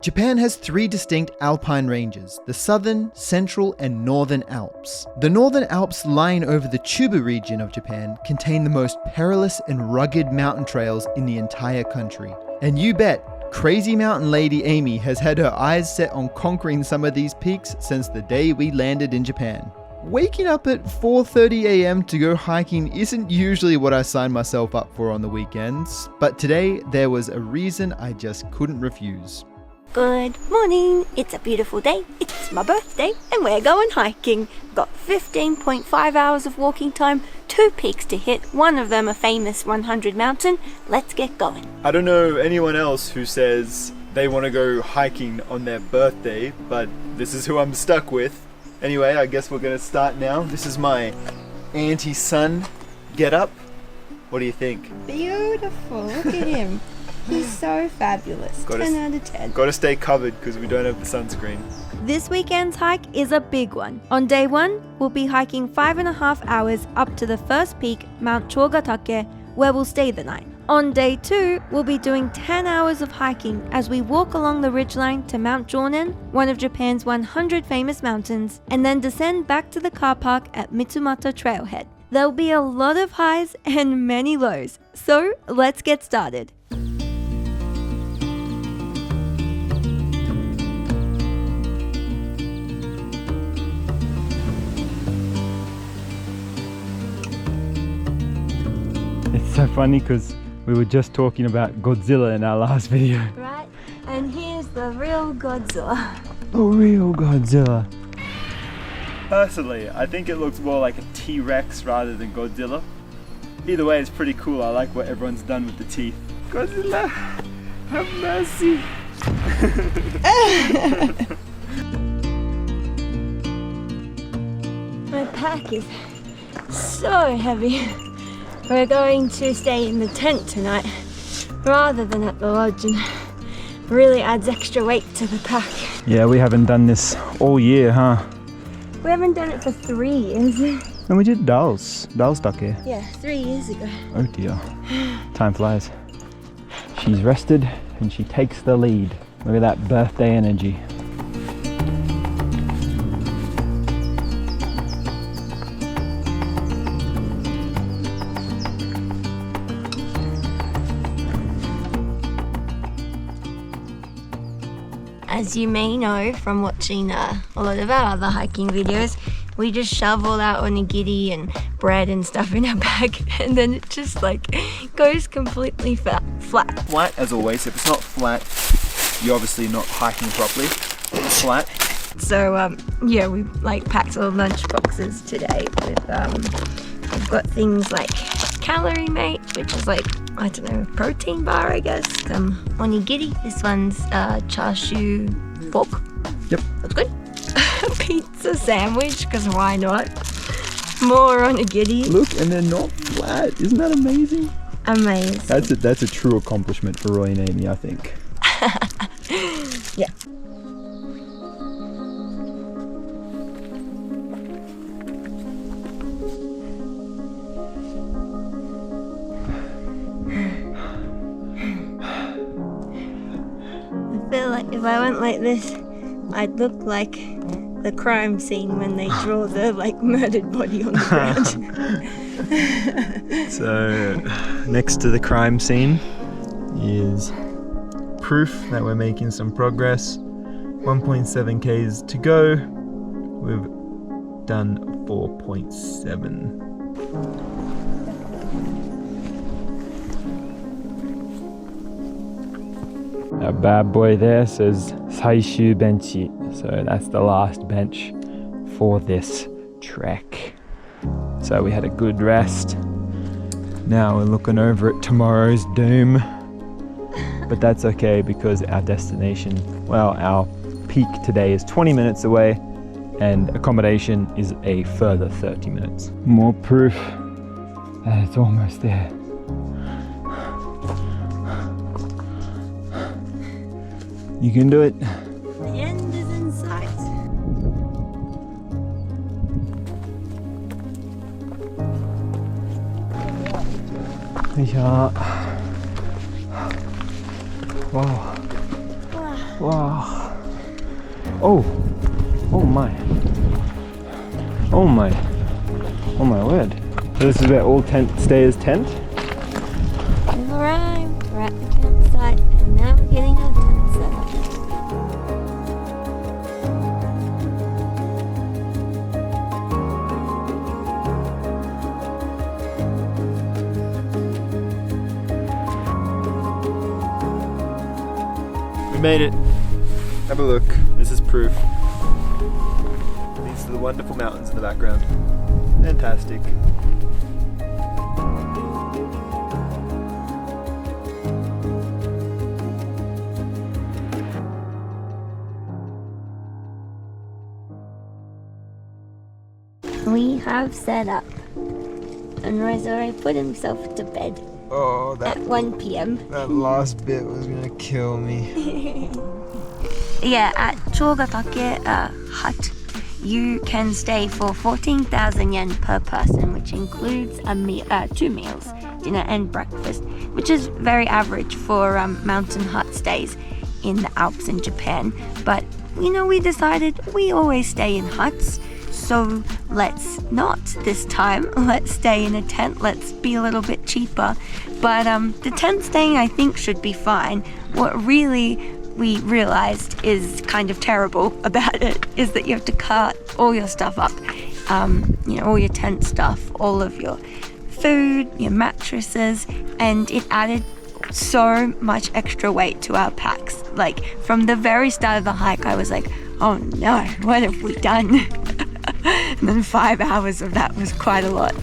Japan has three distinct alpine ranges, the Southern, Central, and Northern Alps. The Northern Alps lying over the Chubu region of Japan contain the most perilous and rugged mountain trails in the entire country. And you bet, crazy mountain lady Amy has had her eyes set on conquering some of these peaks since the day we landed in Japan. Waking up at 4:30 a.m. to go hiking isn't usually what I sign myself up for on the weekends, but today there was a reason I just couldn't refuse. Good morning, it's a beautiful day, it's my birthday and we're going hiking. Got 15.5 hours of walking time, 2 peaks to hit, one of them a famous 100 mountain. Let's get going. I don't know anyone else who says they want to go hiking on their birthday, but this is who I'm stuck with. Anyway, I guess we're going to start now. This is my anti-sun get-up. What do you think? Beautiful, look at him. He's so fabulous. 10 out of 10. Got to stay covered because we don't have the sunscreen. This weekend's hike is a big one. On day 1, we'll be hiking 5.5 hours up to the first peak, Mount Chogatake, where we'll stay the night. On day 2, we'll be doing 10 hours of hiking as we walk along the ridgeline to Mount Jonen, one of Japan's 100 famous mountains, and then descend back to the car park at Mitsumata Trailhead. There'll be a lot of highs and many lows, so let's get started. It's so funny because we were just talking about Godzilla in our last video. Right, and here's the real Godzilla. The real Godzilla. Personally, I think it looks more like a T-Rex rather than Godzilla. Either way, it's pretty cool. I like what everyone's done with the teeth. Godzilla, have mercy. My pack is so heavy. We're going to stay in the tent tonight rather than at the lodge, and really adds extra weight to the pack. Yeah, we haven't done this all year, huh? We haven't done it for 3 years. And we did Dals stuck here. Yeah, 3 years ago. Oh dear. Time flies. She's rested and she takes the lead. Look at that birthday energy. As you may know from watching a lot of our other hiking videos, we just shove all our onigiri and bread and stuff in our bag, and then it just like goes completely flat. Flat as always. If it's not flat, you're obviously not hiking properly. It's flat. So yeah, we like packed our lunch boxes today with we've got things like Calorie Mate, which is like, I don't know, protein bar, I guess. Onigiri, this one's chashu pork. Yep. That's good. Pizza sandwich, because why not? More onigiri. Look, and they're not flat. Isn't that amazing? Amazing. That's a true accomplishment for Roy and Amy, I think. Yeah. I feel like if I went like this, I'd look like the crime scene when they draw the like murdered body on the ground. So next to the crime scene is proof that we're making some progress. 1.7 k's to go. We've done 4.7. Our bad boy there says Saishu Benchi, so that's the last bench for this trek. So we had a good rest. Now we're looking over at tomorrow's doom, but that's okay because our destination, well, our peak today is 20 minutes away and accommodation is a further 30 minutes. More proof that it's almost there. You can do it. The end is in sight. Ja. Wow. Wow. Oh. Oh my. Oh my. Oh my word. So this is where all tent stayers tent? We've arrived. We're at the campsite and now we're getting our tent set up. We made it. Have a look. This is proof. These are the wonderful mountains in the background. Fantastic. We have set up. And Roy's already put himself to bed Oh, at 1 p.m. that last bit was gonna kill me. Yeah, at Chogatake hut, you can stay for 14,000 yen per person, which includes 2 meals, dinner and breakfast, which is very average for mountain hut stays in the Alps in Japan. But, we decided we always stay in huts, so let's not this time. Let's stay in a tent, let's be a little bit cheaper. But the tent staying, I think, should be fine. What really we realized is kind of terrible about it is that you have to cart all your stuff up. All your tent stuff, all of your food, your mattresses, and it added so much extra weight to our packs. Like, from the very start of the hike, I was like, oh no, what have we done? And then 5 hours of that was quite a lot.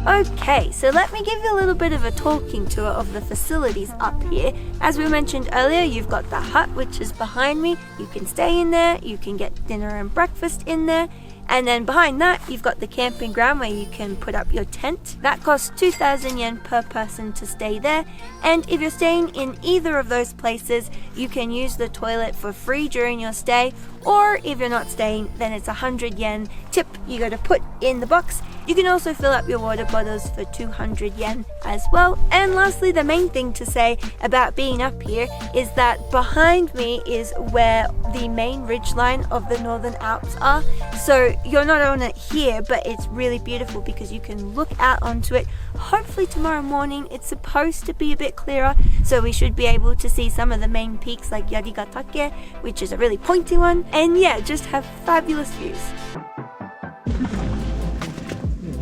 Okay, so let me give you a little bit of a talking tour of the facilities up here. As we mentioned earlier, you've got the hut, which is behind me. You can stay in there, you can get dinner and breakfast in there. And then behind that, you've got the camping ground where you can put up your tent. That costs 2,000 yen per person to stay there. And if you're staying in either of those places, you can use the toilet for free during your stay. Or if you're not staying, then it's 100 yen tip you got to put in the box. You can also fill up your water bottles for 200 yen as well. And lastly, the main thing to say about being up here is that behind me is where the main ridgeline of the Northern Alps are. So you're not on it here, but it's really beautiful because you can look out onto it. Hopefully tomorrow morning it's supposed to be a bit clearer, so we should be able to see some of the main peaks like Chogatake, which is a really pointy one, and yeah, just have fabulous views.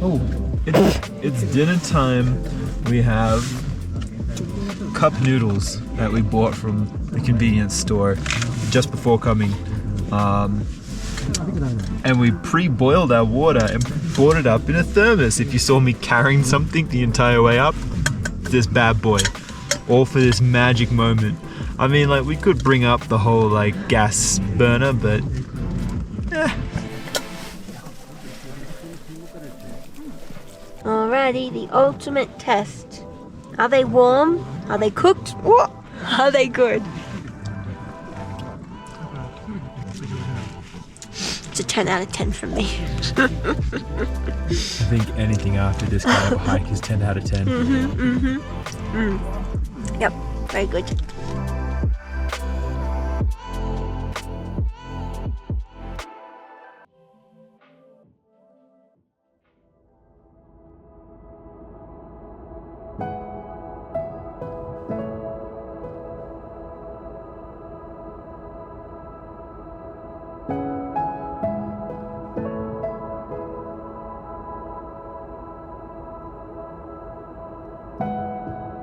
Oh, it's dinner time. We have cup noodles that we bought from the convenience store just before coming. And we pre-boiled our water and brought it up in a thermos. If you saw me carrying something the entire way up, this bad boy. All for this magic moment. I mean, like, we could bring up the whole, like, gas burner, but Alrighty, the ultimate test. Are they warm? Are they cooked? What? Are they good? It's a 10 out of 10 from me. I think anything after this kind of a hike is 10 out of 10. Yep, very good.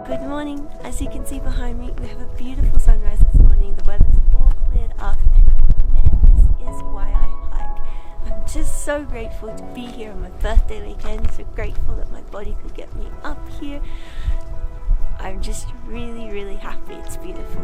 Good morning. As you can see behind me, we have a beautiful sunrise this morning. The weather's all cleared up, and man, this is why I hike. I'm just so grateful to be here on my birthday weekend, so grateful that my body could get me up here. I'm just really, really happy. It's beautiful.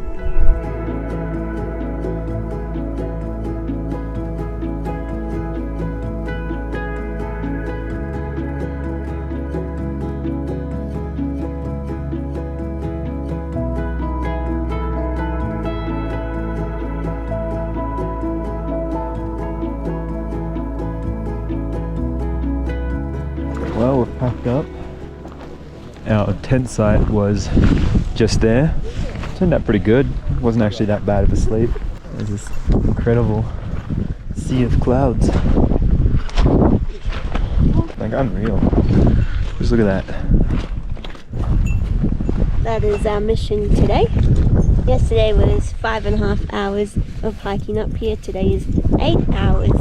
Well, we've our tent site was just there. Turned out pretty good. Wasn't actually that bad of a sleep. There's this incredible sea of clouds. Like unreal. Just look at that. That is our mission today. Yesterday was 5.5 hours of hiking up here. Today is 8 hours.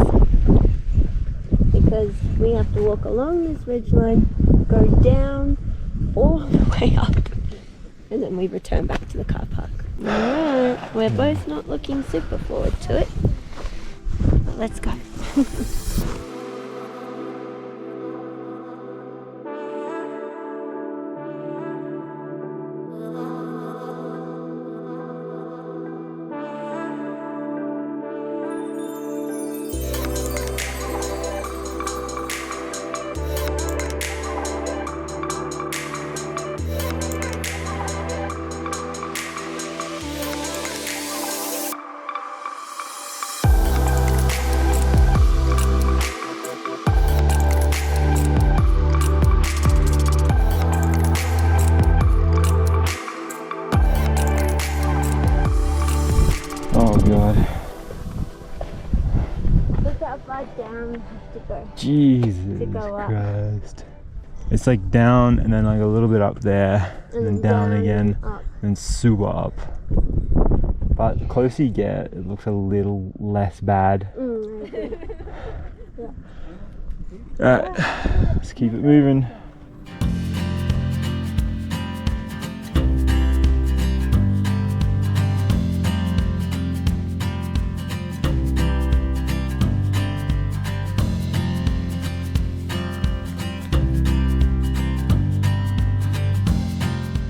Because we have to walk along this ridgeline, go down all the way up, and then we return back to the car park. Alright, we're both not looking super forward to it, but let's go. Oh god. Look how far down we have to go. Jesus To go up. Christ. It's like down and then like a little bit up there and then down again and up. and super up. But the closer you get, it looks a little less bad. I agree. Alright, let's keep it moving.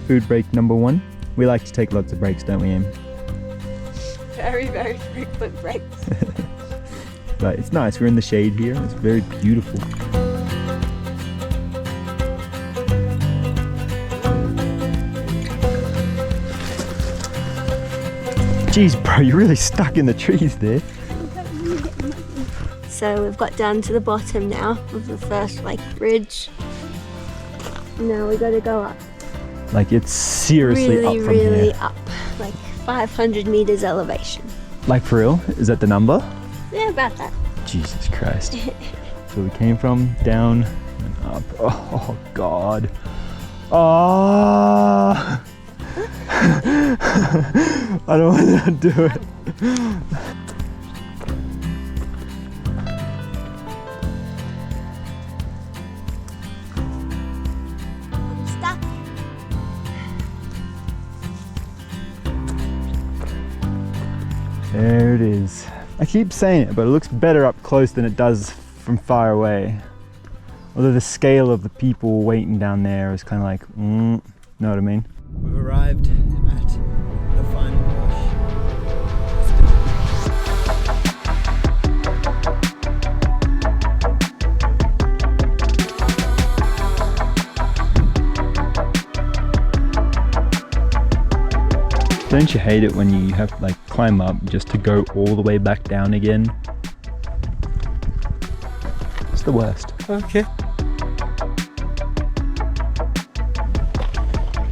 Food break number 1. We like to take lots of breaks, don't we, Em? Very, very frequent breaks. But it's nice, we're in the shade here, it's very beautiful. Jeez bro, you're really stuck in the trees there. So we've got down to the bottom now of the first ridge. Now we gotta go up. Like it's seriously Really, up from really here. up. Like 500 meters elevation. Like for real? Is that the number? Yeah, about that. Jesus Christ. So we came from down and up. Oh God. Oh. I don't want to do it. I'm stuck. There it is. I keep saying it, but it looks better up close than it does from far away. Although the scale of the people waiting down there is kind of like, know what I mean? We've arrived at the final push. Don't you hate it when you have to like climb up just to go all the way back down again? It's the worst. Okay.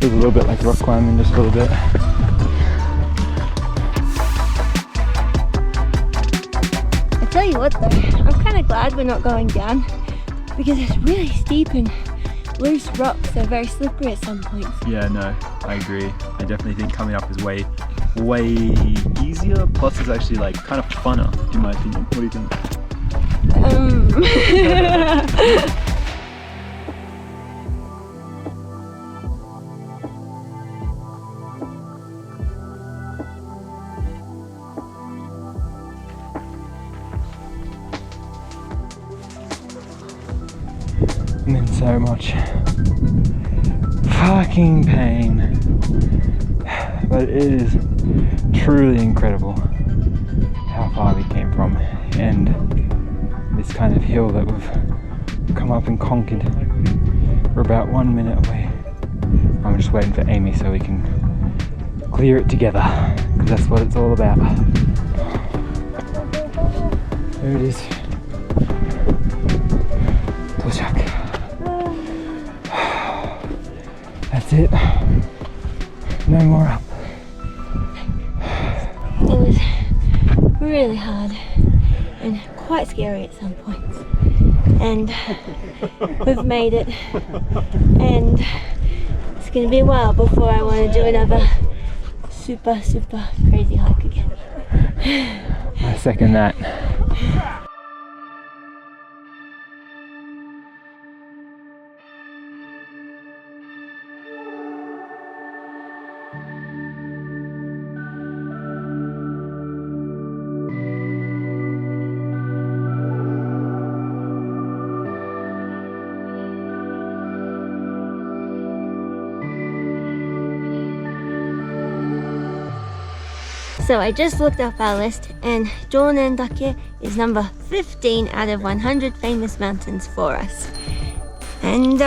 Feels a little bit like rock climbing, just a little bit. I tell you what though, I'm kind of glad we're not going down because it's really steep and loose rocks. They're very slippery at some points. Yeah, no, I agree. I definitely think coming up is way easier. Plus, it's actually like kind of funner, in my opinion. What do you think? I'm in so much fucking pain, but it is truly incredible how far we came from and this kind of hill that we've come up and conquered. We're about 1 minute away. I'm just waiting for Amy so we can clear it together, because that's what it's all about. There it is. Doshak. That's it. No more up. It was really hard and quite scary at some points. And we've made it. And it's gonna be a while before I want to do another super crazy hike again. I second that. So I just looked up our list, and Jonen is number 15 out of 100 famous mountains for us. And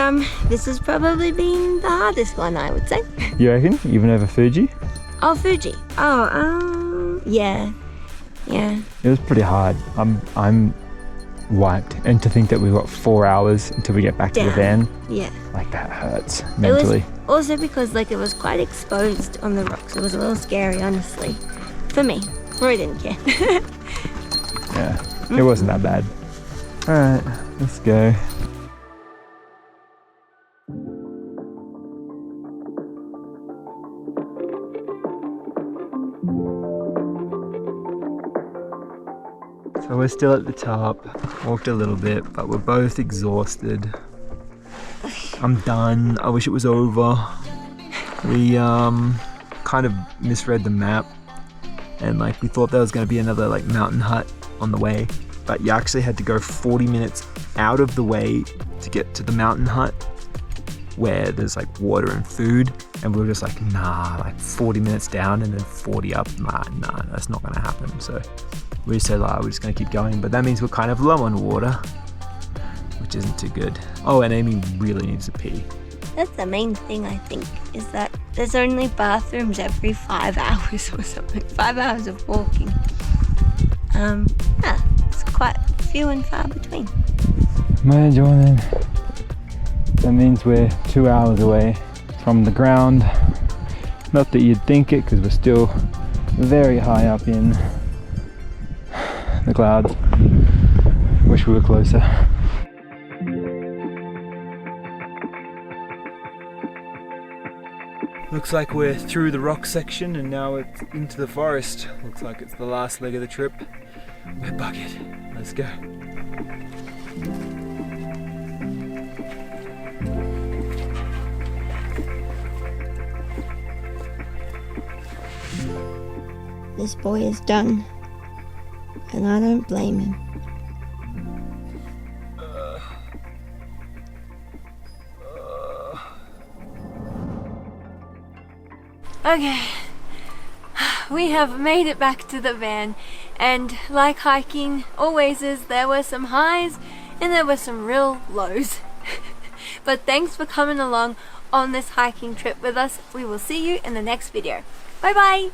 this has probably been the hardest one, I would say. You reckon? Even over Fuji? Oh, Fuji. Oh, yeah. It was pretty hard. I'm wiped. And to think that we've got 4 hours until we get back to the van. Yeah. Like, that hurts mentally. It was also because it was quite exposed on the rocks. It was a little scary, honestly. For me. I didn't care. Yeah, it wasn't that bad. Alright, let's go. So we're still at the top, walked a little bit, but we're both exhausted. I'm done. I wish it was over. We kind of misread the map, and we thought there was going to be another mountain hut on the way, but you actually had to go 40 minutes out of the way to get to the mountain hut where there's water and food, and we were just nah, 40 minutes down and then 40 up, nah, that's not going to happen. So we said we're just going to keep going, but that means we're kind of low on water, which isn't too good. Oh, and Amy really needs to pee. That's the main thing, I think, is that there's only bathrooms every 5 hours or something. 5 hours of walking. Yeah, it's quite few and far between. My Jonen. That means we're 2 hours away from the ground. Not that you'd think it, because we're still very high up in the clouds. Wish we were closer. Looks like we're through the rock section and now it's into the forest. Looks like it's the last leg of the trip. We're buggered. Let's go. This boy is done, and I don't blame him. Okay, we have made it back to the van, and like hiking always is, there were some highs and there were some real lows. But thanks for coming along on this hiking trip with us. We will see you in the next video. Bye bye!